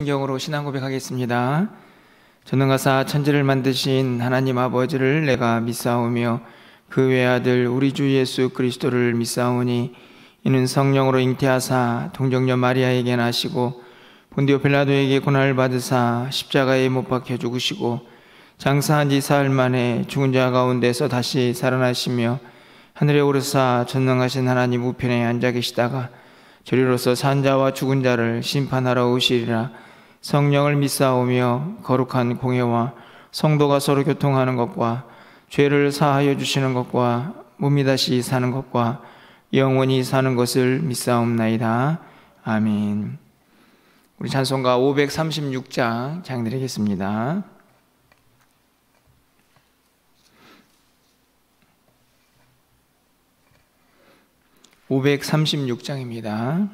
성경으로 신앙 고백하겠습니다. 전능하사 천지를 만드신 하나님 아버지를 내가 믿사오며 그 외아들 우리 주 예수 그리스도를 믿사오니 이는 성령으로 잉태하사 동정녀 마리아에게 나시고 본디오 빌라도에게 고난을 받으사 십자가에 못 박혀 죽으시고 장사한 지 사흘 만에 죽은 자 가운데서 다시 살아나시며 하늘에 오르사 전능하신 하나님 우편에 앉아 계시다가 저리로서 산 자와 죽은 자를 심판하러 오시리라. 성령을 믿사오며 거룩한 공회와 성도가 서로 교통하는 것과 죄를 사하여 주시는 것과 몸이 다시 사는 것과 영원히 사는 것을 믿사옵나이다. 아멘. 우리 찬송가 536장 장드리겠습니다. (536장입니다)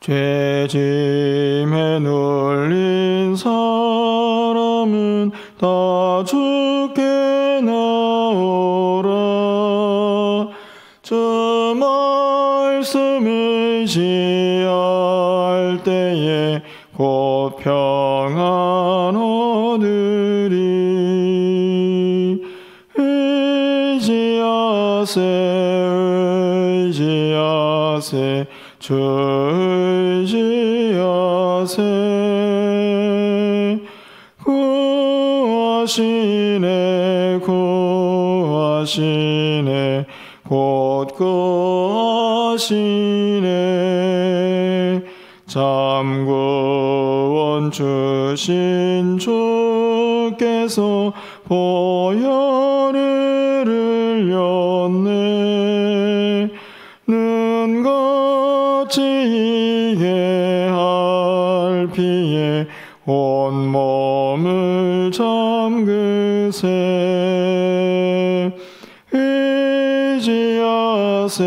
죄짐에 눌린 사람은 다 주께 나오라. 주 말씀을 지할 때에 곧 평안 얻으리. 의지하세 주 의지하세. 구하시네 곧 구하시네. 잠구원 주신 주께서 보혈을 흘렸네. 눈같이 이게 할 피에 온몸을 잠그세. 의지하세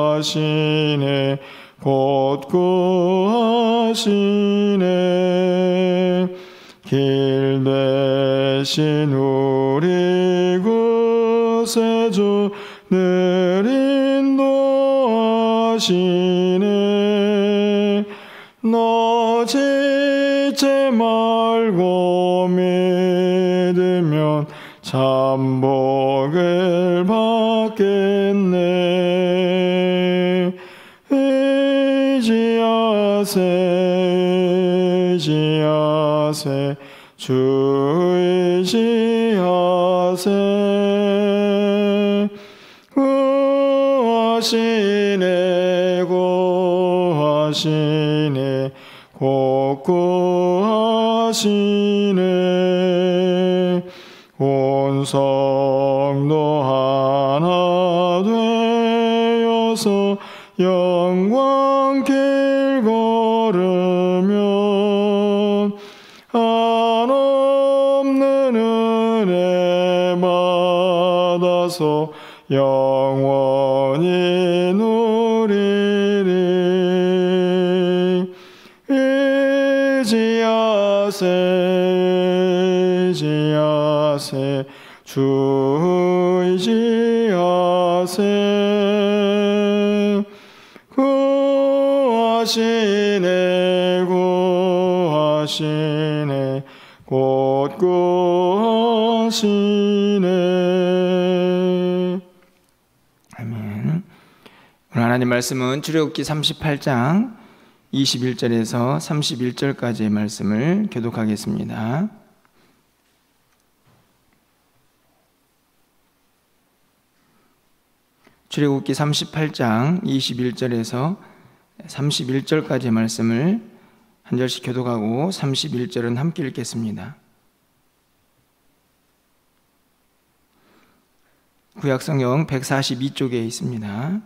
구하시네 곧 구하시네. 길 대신 우리 구세주 늘 인도하시네. 너 지지 말고 믿으면 참 복을 받겠네. 의지하세 주 의지하세. 구하시네 곧 구하시네. 온 성도 하나 되어서 영광길 걸으면 한없는 은혜 받아서 영원히 누리리. 의지하세 주 의지하세. 구하시네 곧 구하시네. 아멘. 오늘 하나님 말씀은 출애굽기 38장 21절에서 31절까지의 말씀을 교독하겠습니다. 출애굽기 38장 21절에서 31절까지의 말씀을 한 절씩 교독하고 31절은 함께 읽겠습니다. 구약성경 142쪽에 있습니다.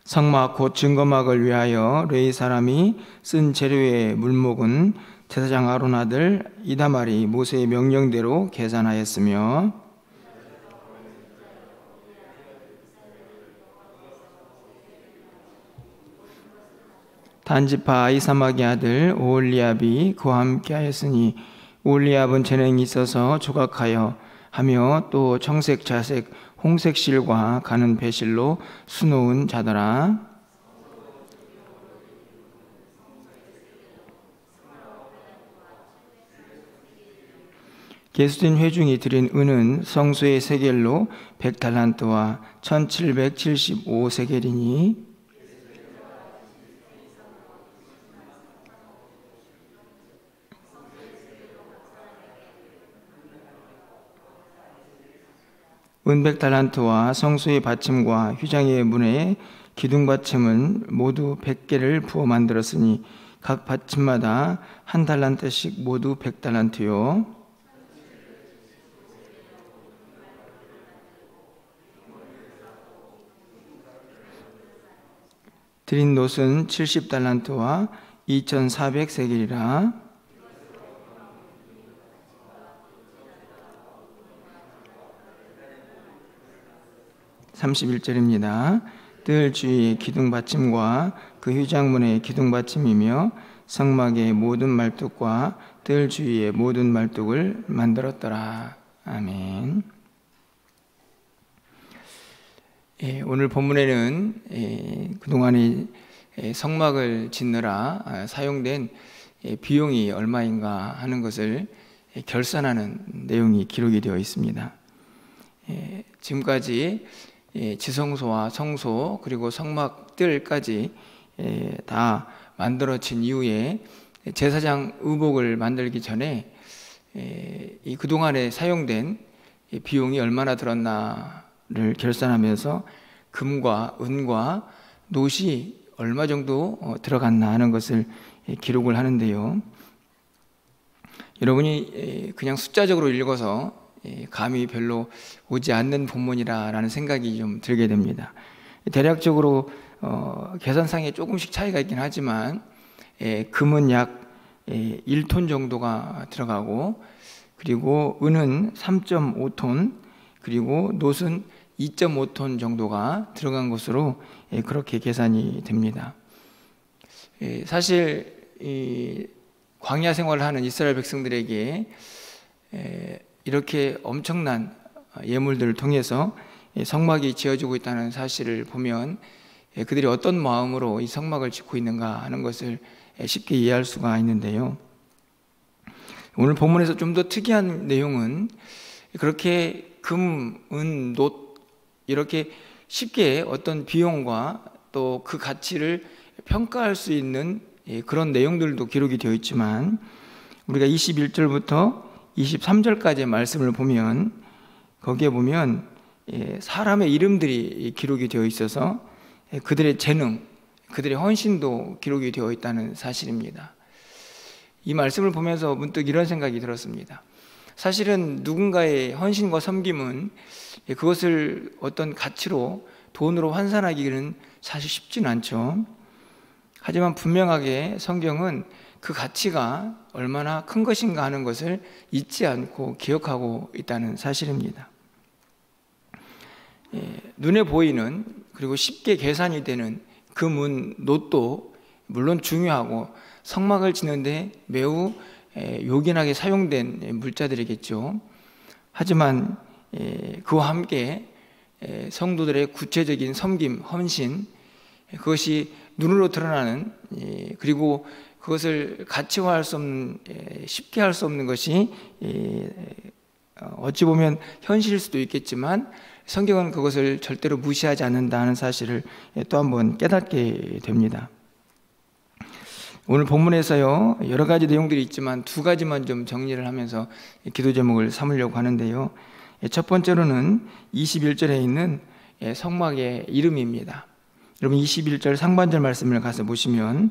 성막 곧 증거막을 위하여 레위 사람이 쓴 재료의 물목은 제사장 아론 아들 이다말이 모세의 명령대로 계산하였으며 단지파 아히사막의 아들 오홀리압이 그와 함께 하였으니 오홀리압은 재능이 있어서 조각하여 하며 또 청색, 자색, 홍색 실과 가는 배실로 수놓은 자더라. 게스된 회중이 드린 은은 성소의 세겔로 100달란트와 1775세겔이니 은 100달란트와 성소의 받침과 휘장의 문에 기둥 받침은 모두 100개를 부어 만들었으니 각 받침마다 한 달란트씩 모두 100달란트요. 드린 놋은 70달란트와 2400세겔이라. 31절입니다. 뜰 주위의 기둥 받침과 그 휘장문의 기둥 받침이며 성막의 모든 말뚝과 뜰 주위의 모든 말뚝을 만들었더라. 아멘. 오늘 본문에는 그동안에 성막을 짓느라 사용된 비용이 얼마인가 하는 것을 결산하는 내용이 기록이 되어 있습니다. 지금까지 지성소와 성소 그리고 성막들까지 다 만들어진 이후에 제사장 의복을 만들기 전에 이 그동안에 사용된 비용이 얼마나 들었나를 결산하면서 금과 은과 놋이 얼마 정도 들어갔나 하는 것을 기록을 하는데요. 여러분이 그냥 숫자적으로 읽어서 감이 별로 오지 않는 본문이라는 생각이 좀 들게 됩니다. 대략적으로 계산상에 조금씩 차이가 있긴 하지만 금은 약 1톤 정도가 들어가고 그리고 은은 3.5톤 그리고 놋은 2.5톤 정도가 들어간 것으로 그렇게 계산이 됩니다. 사실 이 광야 생활을 하는 이스라엘 백성들에게 이렇게 엄청난 예물들을 통해서 성막이 지어지고 있다는 사실을 보면 그들이 어떤 마음으로 이 성막을 짓고 있는가 하는 것을 쉽게 이해할 수가 있는데요. 오늘 본문에서 좀 더 특이한 내용은 그렇게 금, 은, 놋 이렇게 쉽게 어떤 비용과 또 그 가치를 평가할 수 있는 그런 내용들도 기록이 되어 있지만 우리가 21절부터 23절까지의 말씀을 보면 거기에 보면 사람의 이름들이 기록이 되어 있어서 그들의 재능, 그들의 헌신도 기록이 되어 있다는 사실입니다. 이 말씀을 보면서 문득 이런 생각이 들었습니다. 사실은 누군가의 헌신과 섬김은 그것을 어떤 가치로 돈으로 환산하기는 사실 쉽지는 않죠. 하지만 분명하게 성경은 그 가치가 얼마나 큰 것인가 하는 것을 잊지 않고 기억하고 있다는 사실입니다. 눈에 보이는 그리고 쉽게 계산이 되는 금은, 놋도 물론 중요하고 성막을 짓는데 매우 요긴하게 사용된 물자들이겠죠. 하지만 그와 함께 성도들의 구체적인 섬김, 헌신 그것이 눈으로 드러나는 그리고 그것을 가치화할 수 없는 쉽게 할 수 없는 것이 어찌 보면 현실일 수도 있겠지만 성경은 그것을 절대로 무시하지 않는다는 사실을 또 한번 깨닫게 됩니다. 오늘 본문에서요 여러 가지 내용들이 있지만 두 가지만 좀 정리를 하면서 기도 제목을 삼으려고 하는데요. 첫 번째로는 21절에 있는 성막의 이름입니다. 여러분 21절 상반절 말씀을 가서 보시면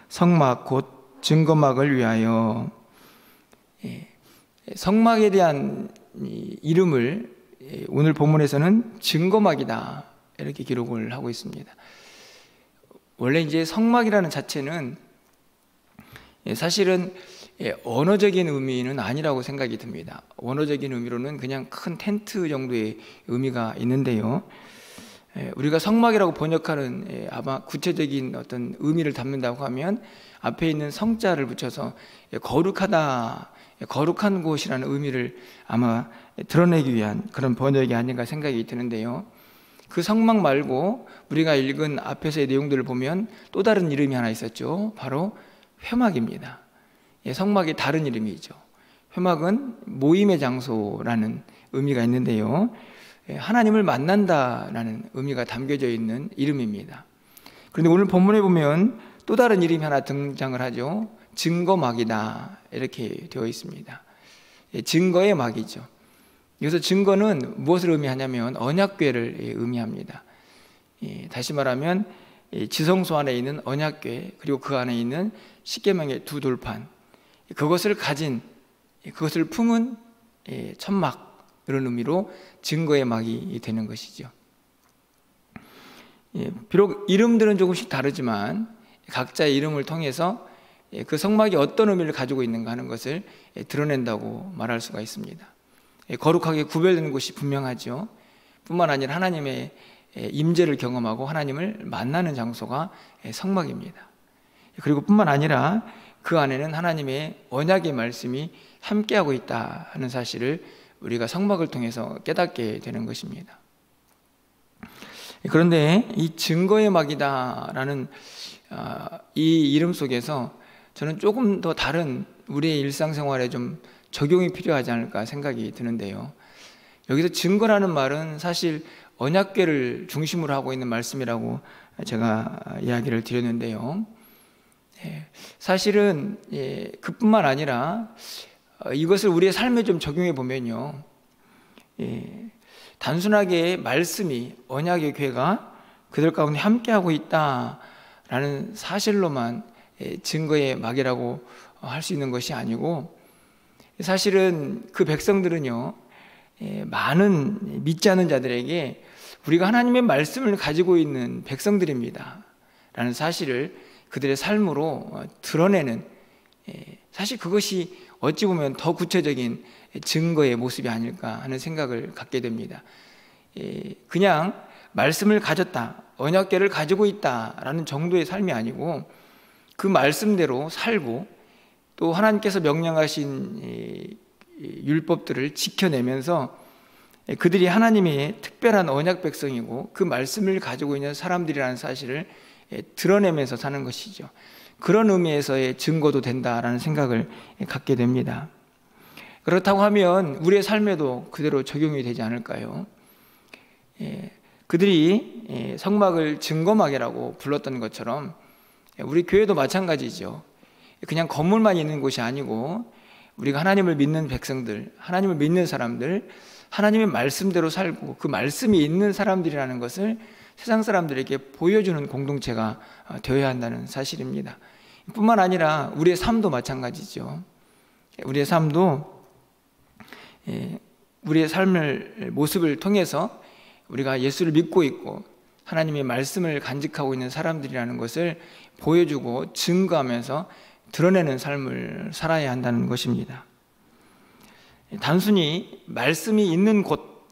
성막 곧 증거막을 위하여, 성막에 대한 이름을 오늘 본문에서는 증거막이다 이렇게 기록을 하고 있습니다. 원래 이제 성막이라는 자체는 사실은 언어적인 의미는 아니라고 생각이 듭니다. 언어적인 의미로는 그냥 큰 텐트 정도의 의미가 있는데요. 우리가 성막이라고 번역하는 아마 구체적인 어떤 의미를 담는다고 하면 앞에 있는 성자를 붙여서 거룩하다, 거룩한 곳이라는 의미를 아마 드러내기 위한 그런 번역이 아닌가 생각이 드는데요. 그 성막 말고 우리가 읽은 앞에서의 내용들을 보면 또 다른 이름이 하나 있었죠. 바로 회막입니다. 성막의 다른 이름이죠. 회막은 모임의 장소라는 의미가 있는데요, 하나님을 만난다라는 의미가 담겨져 있는 이름입니다. 그런데 오늘 본문에 보면 또 다른 이름이 하나 등장을 하죠. 증거막이다, 이렇게 되어 있습니다. 증거의 막이죠. 여기서 증거는 무엇을 의미하냐면 언약궤를 의미합니다. 다시 말하면 지성소 안에 있는 언약궤, 그리고 그 안에 있는 십계명의 두 돌판, 그것을 가진, 그것을 품은 천막, 이런 의미로 증거의 막이 되는 것이죠. 비록 이름들은 조금씩 다르지만 각자의 이름을 통해서 그 성막이 어떤 의미를 가지고 있는가 하는 것을 드러낸다고 말할 수가 있습니다. 거룩하게 구별되는 곳이 분명하죠. 뿐만 아니라 하나님의 임재를 경험하고 하나님을 만나는 장소가 성막입니다. 그리고 뿐만 아니라 그 안에는 하나님의 언약의 말씀이 함께하고 있다 하는 사실을 우리가 성막을 통해서 깨닫게 되는 것입니다. 그런데 이 증거의 막이다라는 이 이름 속에서 저는 조금 더 다른 우리의 일상생활에 좀 적용이 필요하지 않을까 생각이 드는데요. 여기서 증거라는 말은 사실 언약궤를 중심으로 하고 있는 말씀이라고 제가 이야기를 드렸는데요. 사실은 그뿐만 아니라 이것을 우리의 삶에 좀 적용해 보면요, 단순하게 말씀이, 언약의 궤가 그들 가운데 함께하고 있다라는 사실로만 증거의 막이라고 할 수 있는 것이 아니고, 사실은 그 백성들은요, 많은 믿지 않는 자들에게 우리가 하나님의 말씀을 가지고 있는 백성들입니다 라는 사실을 그들의 삶으로 드러내는, 사실 그것이 어찌 보면 더 구체적인 증거의 모습이 아닐까 하는 생각을 갖게 됩니다. 그냥 말씀을 가졌다, 언약궤를 가지고 있다라는 정도의 삶이 아니고 그 말씀대로 살고 또 하나님께서 명령하신 율법들을 지켜내면서 그들이 하나님의 특별한 언약 백성이고 그 말씀을 가지고 있는 사람들이라는 사실을 드러내면서 사는 것이죠. 그런 의미에서의 증거도 된다라는 생각을 갖게 됩니다. 그렇다고 하면 우리의 삶에도 그대로 적용이 되지 않을까요? 그들이 성막을 증거막이라고 불렀던 것처럼 우리 교회도 마찬가지죠. 그냥 건물만 있는 곳이 아니고 우리가 하나님을 믿는 백성들, 하나님을 믿는 사람들, 하나님의 말씀대로 살고 그 말씀이 있는 사람들이라는 것을 세상 사람들에게 보여주는 공동체가 되어야 한다는 사실입니다. 뿐만 아니라 우리의 삶도 마찬가지죠. 우리의 삶도 우리의 삶을 모습을 통해서 우리가 예수를 믿고 있고 하나님의 말씀을 간직하고 있는 사람들이라는 것을 보여주고 증거하면서 드러내는 삶을 살아야 한다는 것입니다. 단순히 말씀이 있는 곳,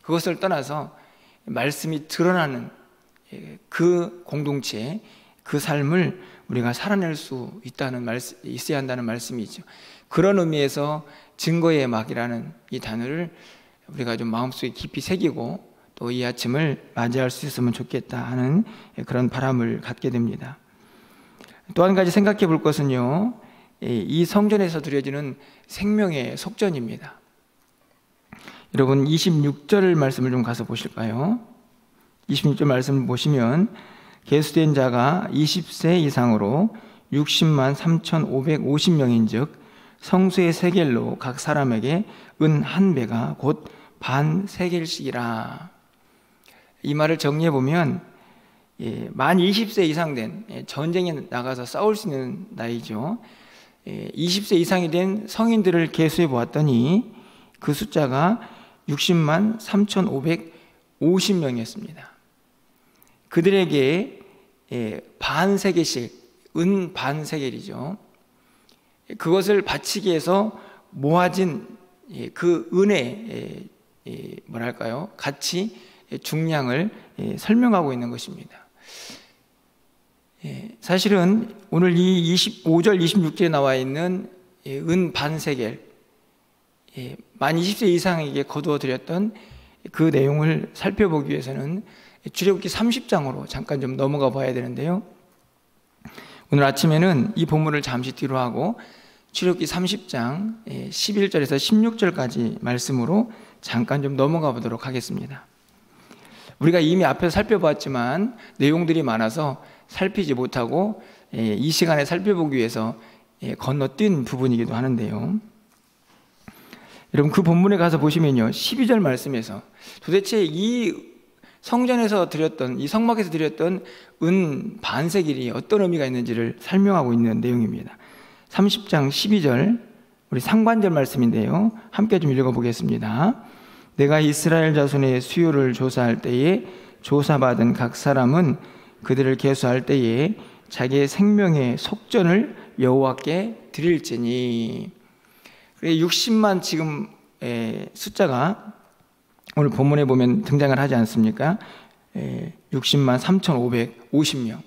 그것을 떠나서 말씀이 드러나는 그 공동체, 그 삶을 우리가 살아낼 수 있어야 한다는 말씀이죠. 그런 의미에서 증거의 막이라는 이 단어를 우리가 좀 마음속에 깊이 새기고 또 이 아침을 맞이할 수 있으면 좋겠다 하는 그런 바람을 갖게 됩니다. 또 한 가지 생각해 볼 것은요, 이 성전에서 드려지는 생명의 속전입니다. 여러분 26절 말씀을 좀 가서 보실까요? 26절 말씀을 보시면 계수된 자가 20세 이상으로 60만 3,550명인 즉 성수의 세겔로 각 사람에게 은 한 배가 곧 반 세겔씩이라. 이 말을 정리해 보면 만 20세 이상 된, 전쟁에 나가서 싸울 수 있는 나이죠. 20세 이상이 된 성인들을 계수해 보았더니 그 숫자가 60만 3,550명이었습니다. 그들에게 반 세겔씩, 은 반 세겔이죠. 그것을 바치기 위해서 모아진 그 은의 뭐랄까요? 같이 중량을 설명하고 있는 것입니다. 사실은 오늘 이 25절 26절에 나와 있는 은 반세겔, 만 20세 이상에게 거두어 드렸던 그 내용을 살펴보기 위해서는 출애굽기 30장으로 잠깐 좀 넘어가 봐야 되는데요, 오늘 아침에는 이 본문을 잠시 뒤로 하고 출애굽기 30장 11절에서 16절까지 말씀으로 잠깐 좀 넘어가 보도록 하겠습니다. 우리가 이미 앞에서 살펴봤지만 내용들이 많아서 살피지 못하고 이 시간에 살펴보기 위해서 건너뛴 부분이기도 하는데요, 여러분 그 본문에 가서 보시면요, 12절 말씀에서 도대체 이 성전에서 드렸던, 이 성막에서 드렸던 은 반세겔이 어떤 의미가 있는지를 설명하고 있는 내용입니다. 30장 12절, 우리 상관절 말씀인데요, 함께 좀 읽어보겠습니다. 내가 이스라엘 자손의 수요를 조사할 때에 조사받은 각 사람은 그들을 계수할 때에 자기의 생명의 속전을 여호와께 드릴지니. 60만 지금 숫자가 오늘 본문에 보면 등장을 하지 않습니까? 60만 3,550명.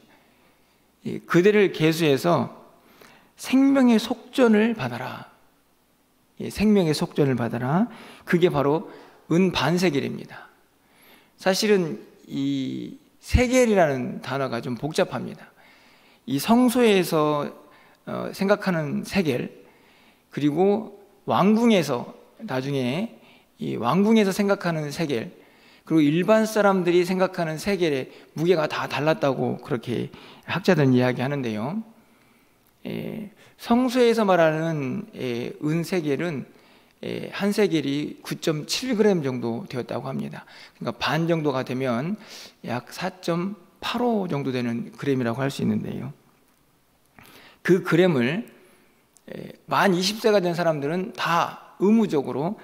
그들을 계수해서 생명의 속전을 받아라. 생명의 속전을 받아라. 그게 바로 은 반세겔입니다. 사실은 이 세겔이라는 단어가 좀 복잡합니다. 이 성소에서 생각하는 세겔, 그리고 왕궁에서 나중에 이 왕궁에서 생각하는 세겔, 그리고 일반 사람들이 생각하는 세겔의 무게가 다 달랐다고 그렇게 학자들은 이야기하는데요, 성소에서 말하는 은 세겔은 한 세겔이 9.7g 정도 되었다고 합니다. 그러니까 반 정도가 되면 약 4.85 정도 되는 그램이라고 할 수 있는데요, 그 그램을 만 20세가 된 사람들은 다 의무적으로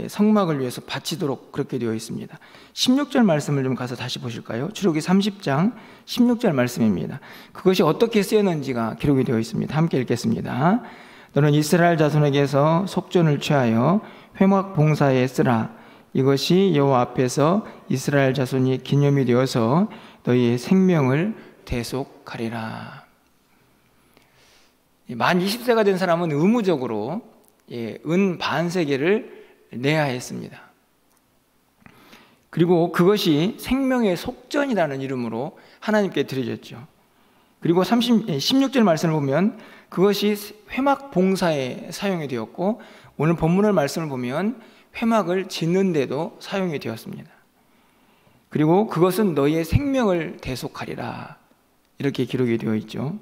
성막을 위해서 바치도록 그렇게 되어 있습니다. 16절 말씀을 좀 가서 다시 보실까요? 출애굽기 30장 16절 말씀입니다. 그것이 어떻게 쓰였는지가 기록이 되어 있습니다. 함께 읽겠습니다. 너는 이스라엘 자손에게서 속전을 취하여 회막 봉사에 쓰라. 이것이 여호와 앞에서 이스라엘 자손이 기념이 되어서 너희의 생명을 대속하리라. 만 20세가 된 사람은 의무적으로 은 반세겔을 내야 했습니다. 그리고 그것이 생명의 속전이라는 이름으로 하나님께 드려졌죠. 그리고 16절 말씀을 보면 그것이 회막 봉사에 사용이 되었고, 오늘 본문의 말씀을 보면 회막을 짓는 데도 사용이 되었습니다. 그리고 그것은 너희의 생명을 대속하리라, 이렇게 기록이 되어 있죠.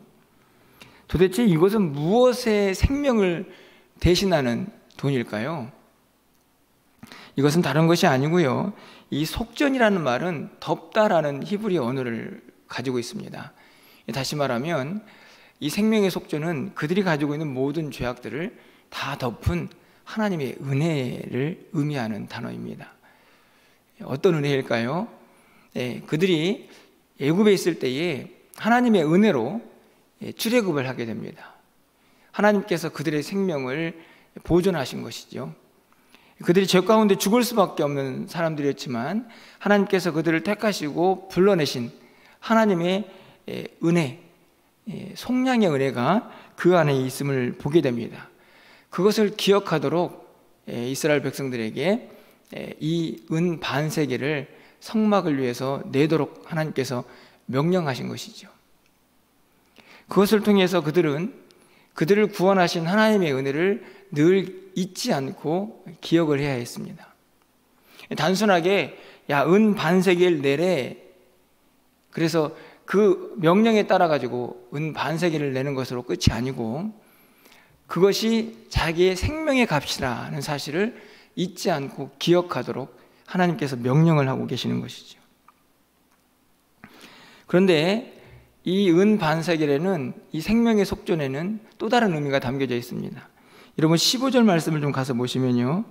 도대체 이것은 무엇의 생명을 대신하는 돈일까요? 이것은 다른 것이 아니고요, 이 속전이라는 말은 덮다라는 히브리 언어를 가지고 있습니다. 다시 말하면 이 생명의 속전은 그들이 가지고 있는 모든 죄악들을 다 덮은 하나님의 은혜를 의미하는 단어입니다. 어떤 은혜일까요? 그들이 애굽에 있을 때에 하나님의 은혜로 출애굽을 하게 됩니다. 하나님께서 그들의 생명을 보존하신 것이죠. 그들이 죄 가운데 죽을 수밖에 없는 사람들이었지만 하나님께서 그들을 택하시고 불러내신 하나님의 은혜, 속량의 은혜가 그 안에 있음을 보게 됩니다. 그것을 기억하도록 이스라엘 백성들에게 이 은 반세겔을 성막을 위해서 내도록 하나님께서 명령하신 것이죠. 그것을 통해서 그들을 구원하신 하나님의 은혜를 늘 잊지 않고 기억을 해야 했습니다. 단순하게 은 반세겔 내래, 그래서 그 명령에 따라 가지고 은 반세겔을 내는 것으로 끝이 아니고 그것이 자기의 생명의 값이라는 사실을 잊지 않고 기억하도록 하나님께서 명령을 하고 계시는 것이죠. 그런데 이 은 반세겔에는, 이 생명의 속전에는 또 다른 의미가 담겨져 있습니다. 여러분 15절 말씀을 좀 가서 보시면요,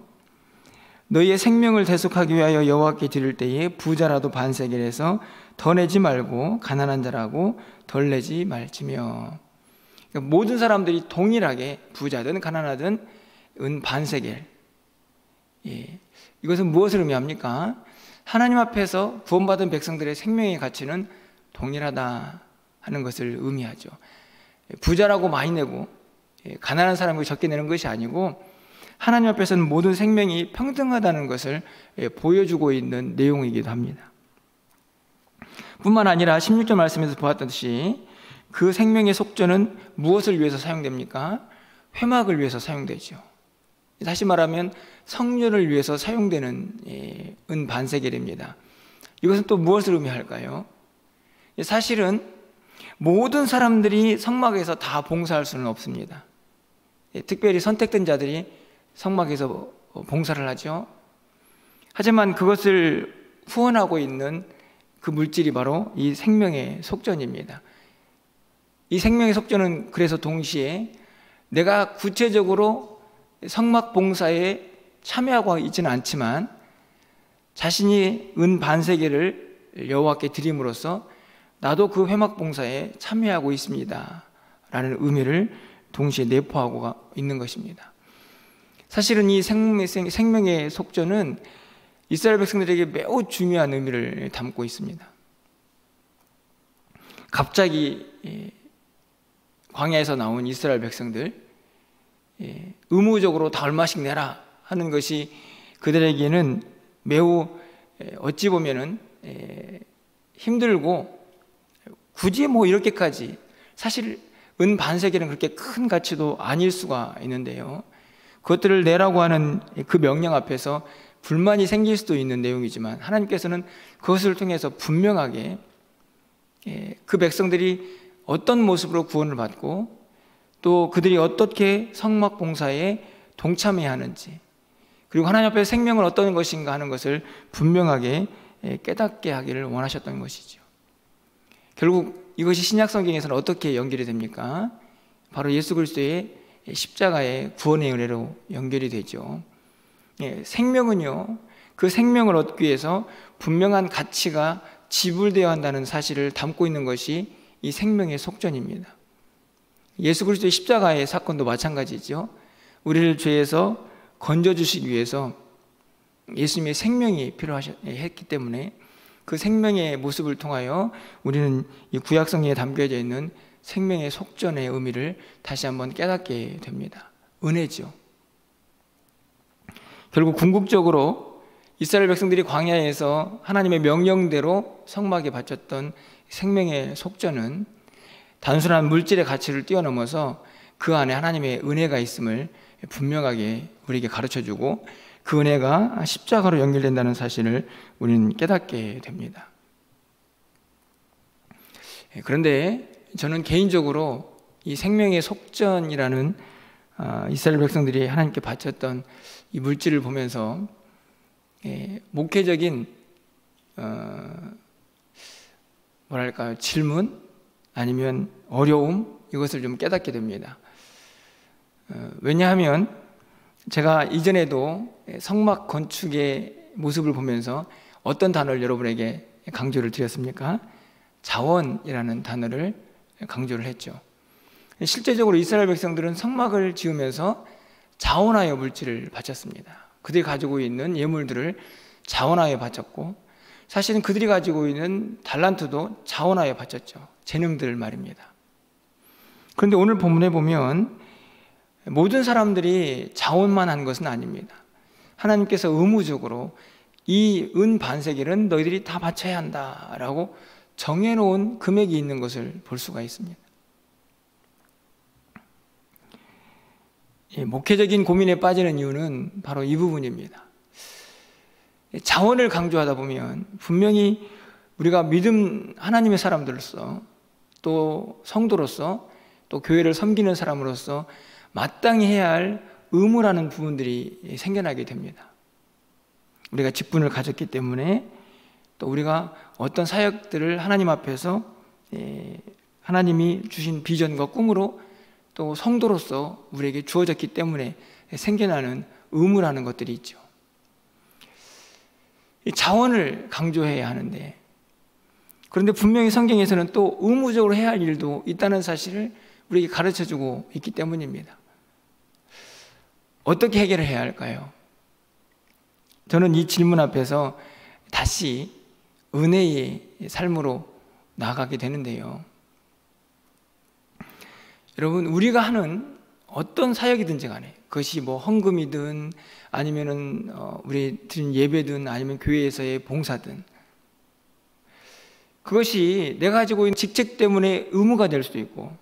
너희의 생명을 대속하기 위하여 여호와께 드릴 때에 부자라도 반세겔에서 더 내지 말고 가난한 자라고 덜 내지 말지며. 그러니까 모든 사람들이 동일하게 부자든 가난하든 은 반세겔. 이것은 무엇을 의미합니까? 하나님 앞에서 구원받은 백성들의 생명의 가치는 동일하다 하는 것을 의미하죠. 부자라고 많이 내고 가난한 사람이 적게 내는 것이 아니고 하나님 앞에서는 모든 생명이 평등하다는 것을 보여주고 있는 내용이기도 합니다. 뿐만 아니라 16절 말씀에서 보았듯이 그 생명의 속전은 무엇을 위해서 사용됩니까? 회막을 위해서 사용되죠. 다시 말하면 성전을 위해서 사용되는 은 반세겔입니다. 이것은 또 무엇을 의미할까요? 사실은 모든 사람들이 성막에서 다 봉사할 수는 없습니다. 특별히 선택된 자들이 성막에서 봉사를 하죠. 하지만 그것을 후원하고 있는 그 물질이 바로 이 생명의 속전입니다. 이 생명의 속전은 그래서 동시에 내가 구체적으로 성막 봉사에 참여하고 있지는 않지만 자신이 은 반세겔을 여호와께 드림으로써 나도 그 회막 봉사에 참여하고 있습니다 라는 의미를 동시에 내포하고 있는 것입니다. 사실은 이 생명의 속전은 이스라엘 백성들에게 매우 중요한 의미를 담고 있습니다. 갑자기 광야에서 나온 이스라엘 백성들, 의무적으로 다 얼마씩 내라 하는 것이 그들에게는 매우 어찌 보면은 힘들고 굳이 뭐 이렇게까지, 사실 은 반세겔은 그렇게 큰 가치도 아닐 수가 있는데요, 그것들을 내라고 하는 그 명령 앞에서 불만이 생길 수도 있는 내용이지만 하나님께서는 그것을 통해서 분명하게 그 백성들이 어떤 모습으로 구원을 받고 또 그들이 어떻게 성막 봉사에 동참해야 하는지, 그리고 하나님 앞에 생명은 어떤 것인가 하는 것을 분명하게 깨닫게 하기를 원하셨던 것이죠. 결국 이것이 신약 성경에서는 어떻게 연결이 됩니까? 바로 예수 그리스도의 십자가의 구원의 은혜로 연결이 되죠. 생명은요, 그 생명을 얻기 위해서 분명한 가치가 지불되어야 한다는 사실을 담고 있는 것이 이 생명의 속전입니다. 예수 그리스도의 십자가의 사건도 마찬가지죠. 우리를 죄에서 건져주시기 위해서 예수님의 생명이 필요했기 때문에 그 생명의 모습을 통하여 우리는 이 구약성경에 담겨져 있는 생명의 속전의 의미를 다시 한번 깨닫게 됩니다. 은혜죠. 결국 궁극적으로 이스라엘 백성들이 광야에서 하나님의 명령대로 성막에 바쳤던 생명의 속전은 단순한 물질의 가치를 뛰어넘어서 그 안에 하나님의 은혜가 있음을 분명하게 우리에게 가르쳐주고 그 은혜가 십자가로 연결된다는 사실을 우리는 깨닫게 됩니다. 그런데 저는 개인적으로 이 생명의 속전이라는 이스라엘 백성들이 하나님께 바쳤던 이 물질을 보면서 목회적인 뭐랄까요, 질문 아니면 어려움, 이것을 좀 깨닫게 됩니다. 왜냐하면 제가 이전에도 성막 건축의 모습을 보면서 어떤 단어를 여러분에게 강조를 드렸습니까? 자원이라는 단어를 강조를 했죠. 실제적으로 이스라엘 백성들은 성막을 지으면서 자원하여 물질을 바쳤습니다. 그들이 가지고 있는 예물들을 자원하여 바쳤고, 사실은 그들이 가지고 있는 달란트도 자원하여 바쳤죠. 재능들 말입니다. 그런데 오늘 본문에 보면 모든 사람들이 자원만 한 것은 아닙니다. 하나님께서 의무적으로 이 은 반세겔은 너희들이 다 바쳐야 한다라고 정해놓은 금액이 있는 것을 볼 수가 있습니다. 목회적인 고민에 빠지는 이유는 바로 이 부분입니다. 자원을 강조하다 보면 분명히 우리가 믿음 하나님의 사람들로서 또 성도로서 또 교회를 섬기는 사람으로서 마땅히 해야 할 의무라는 부분들이 생겨나게 됩니다. 우리가 직분을 가졌기 때문에 또 우리가 어떤 사역들을 하나님 앞에서 하나님이 주신 비전과 꿈으로 또 성도로서 우리에게 주어졌기 때문에 생겨나는 의무라는 것들이 있죠. 이 자원을 강조해야 하는데, 그런데 분명히 성경에서는 또 의무적으로 해야 할 일도 있다는 사실을 우리에게 가르쳐주고 있기 때문입니다. 어떻게 해결을 해야 할까요? 저는 이 질문 앞에서 다시 은혜의 삶으로 나아가게 되는데요. 여러분, 우리가 하는 어떤 사역이든지 간에, 그것이 뭐 헌금이든 아니면은 우리 드린 예배든 아니면 교회에서의 봉사든, 그것이 내가 가지고 있는 직책 때문에 의무가 될 수도 있고,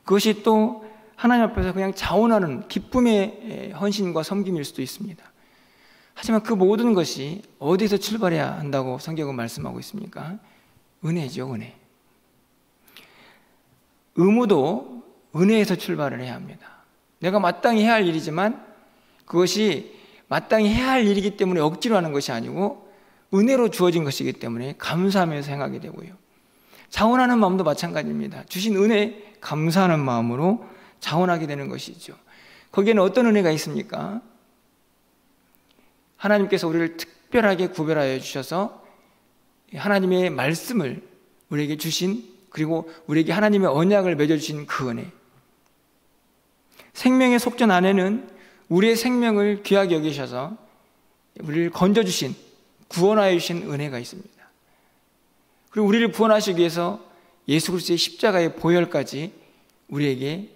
그것이 또 하나님 앞에서 그냥 자원하는 기쁨의 헌신과 섬김일 수도 있습니다. 하지만 그 모든 것이 어디서 출발해야 한다고 성경은 말씀하고 있습니까? 은혜죠, 은혜. 의무도 은혜에서 출발을 해야 합니다. 내가 마땅히 해야 할 일이지만 그것이 마땅히 해야 할 일이기 때문에 억지로 하는 것이 아니고 은혜로 주어진 것이기 때문에 감사하면서 행하게 되고요. 자원하는 마음도 마찬가지입니다. 주신 은혜 감사하는 마음으로 자원하게 되는 것이죠. 거기에는 어떤 은혜가 있습니까? 하나님께서 우리를 특별하게 구별하여 주셔서 하나님의 말씀을 우리에게 주신, 그리고 우리에게 하나님의 언약을 맺어주신 그 은혜. 생명의 속전 안에는 우리의 생명을 귀하게 여기셔서 우리를 건져주신, 구원하여 주신 은혜가 있습니다. 그리고 우리를 구원하시기 위해서 예수 그리스도의 십자가의 보혈까지 우리에게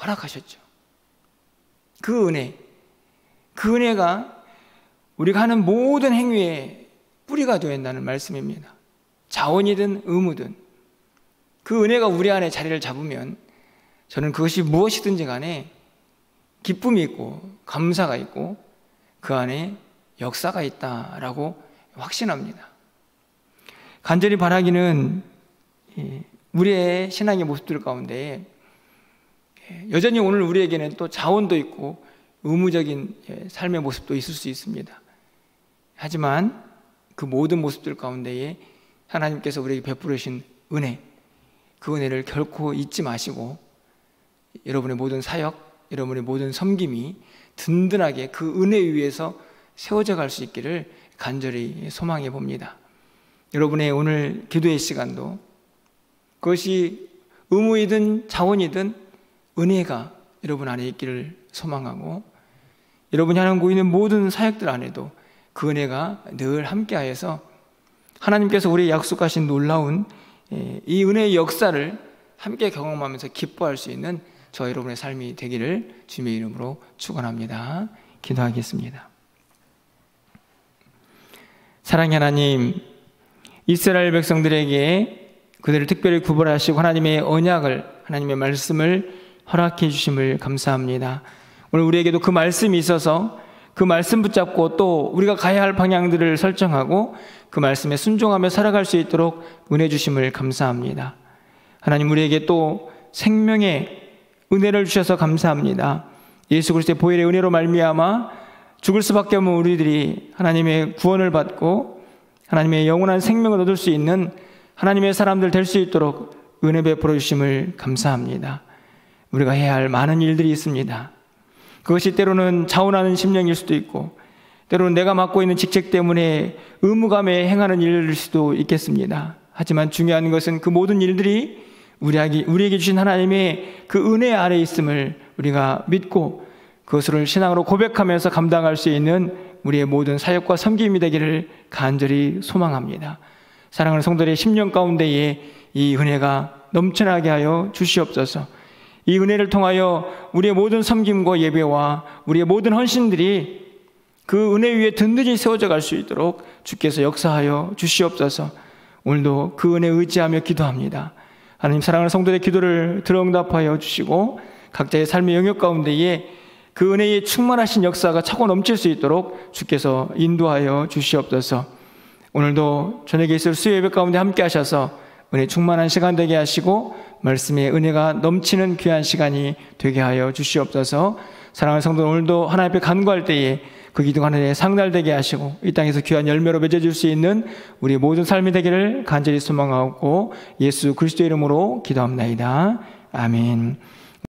허락하셨죠. 그 은혜, 그 은혜가 우리가 하는 모든 행위의 뿌리가 되어야 한다는 말씀입니다. 자원이든 의무든 그 은혜가 우리 안에 자리를 잡으면 저는 그것이 무엇이든지 간에 기쁨이 있고 감사가 있고 그 안에 역사가 있다라고 확신합니다. 간절히 바라기는 우리의 신앙의 모습들 가운데 여전히 오늘 우리에게는 또 자원도 있고 의무적인 삶의 모습도 있을 수 있습니다. 하지만 그 모든 모습들 가운데에 하나님께서 우리에게 베풀으신 은혜, 그 은혜를 결코 잊지 마시고 여러분의 모든 사역, 여러분의 모든 섬김이 든든하게 그 은혜 위에서 세워져 갈 수 있기를 간절히 소망해 봅니다. 여러분의 오늘 기도의 시간도 그것이 의무이든 자원이든 은혜가 여러분 안에 있기를 소망하고, 여러분이 하고 있는 모든 사역들 안에도 그 은혜가 늘 함께하여서 하나님께서 우리의 약속하신 놀라운 이 은혜의 역사를 함께 경험하면서 기뻐할 수 있는 저 여러분의 삶이 되기를 주님의 이름으로 축원합니다. 기도하겠습니다. 사랑의 하나님, 이스라엘 백성들에게 그들을 특별히 구별하시고 하나님의 언약을, 하나님의 말씀을 허락해 주심을 감사합니다. 오늘 우리에게도 그 말씀이 있어서 그 말씀 붙잡고 또 우리가 가야 할 방향들을 설정하고 그 말씀에 순종하며 살아갈 수 있도록 은혜 주심을 감사합니다. 하나님, 우리에게 또 생명의 은혜를 주셔서 감사합니다. 예수 그리스도의 보혈의 은혜로 말미암아 죽을 수밖에 없는 우리들이 하나님의 구원을 받고 하나님의 영원한 생명을 얻을 수 있는 하나님의 사람들 될 수 있도록 은혜 베풀어 주심을 감사합니다. 우리가 해야 할 많은 일들이 있습니다. 그것이 때로는 자원하는 심령일 수도 있고 때로는 내가 맡고 있는 직책 때문에 의무감에 행하는 일일 수도 있겠습니다. 하지만 중요한 것은 그 모든 일들이 우리에게 주신 하나님의 그 은혜 아래에 있음을 우리가 믿고 그것을 신앙으로 고백하면서 감당할 수 있는 우리의 모든 사역과 섬김이 되기를 간절히 소망합니다. 사랑하는 성도들의 심령 가운데에 이 은혜가 넘쳐나게 하여 주시옵소서. 이 은혜를 통하여 우리의 모든 섬김과 예배와 우리의 모든 헌신들이 그 은혜 위에 든든히 세워져 갈 수 있도록 주께서 역사하여 주시옵소서. 오늘도 그 은혜 의지하며 기도합니다. 하나님, 사랑하는 성도들의 기도를 들어응답하여 주시고 각자의 삶의 영역 가운데에 그 은혜의 충만하신 역사가 차고 넘칠 수 있도록 주께서 인도하여 주시옵소서. 오늘도 저녁에 있을 수요 예배 가운데 함께 하셔서 은혜 충만한 시간 되게 하시고 말씀의 은혜가 넘치는 귀한 시간이 되게 하여 주시옵소서. 사랑하는 성도, 오늘도 하나님 앞에 간구할 때에 그 기도가 하늘에 상달되게 하시고 이 땅에서 귀한 열매로 맺어질 수 있는 우리 모든 삶이 되기를 간절히 소망하고 예수 그리스도의 이름으로 기도합니다. 아멘.